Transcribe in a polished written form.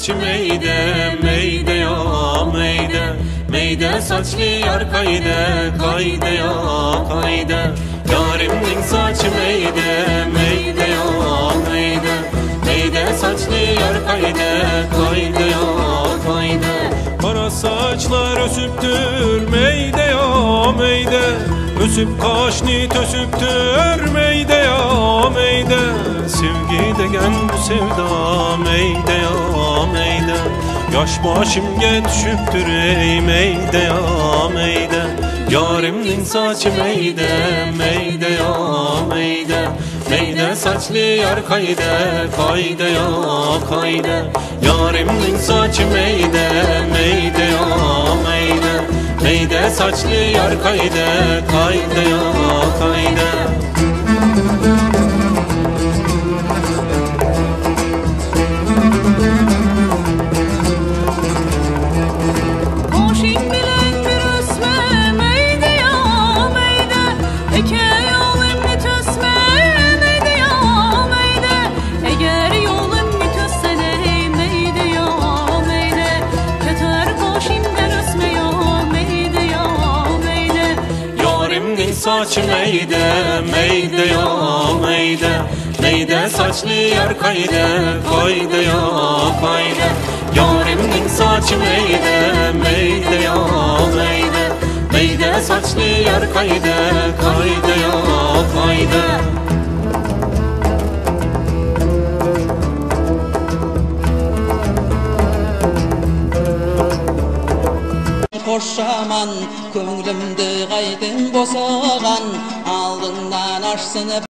saçı meyde, meyde ya meyde. Meyde saçlı yar kayde, kayde ya kayde. Yarimnin saçı meyde, meyde ya meyde. Meyde saçlı yar kayde, kayde ya kayde. Kara saçlar ösüptür meyde ya meyde. Ösüp kaşni tösüptür meyde ya meyde. Sevgi degen bu sevda meyde ya meyde. Yaş başımga düşüptür ey meyde ya meyde. Yarimnin saçı meyde, meyde ya meyde. Meyde saçlı yar kayde, kayde ya kayde. Yarimnin saçı meyde, meyde ya meyde. Meyde saçlı yar kayde, kayde ya kayde. Saçı meyde, meyde ya meyde. Meyde saçlı yar kayde, kayde ya kayde. Yarimnin saçı meyde, meyde ya meyde. Meyde saçlı yar kayde, kayde ya kayde. Koşaman, könglimde gaydın bosagan, aldından aşsınıp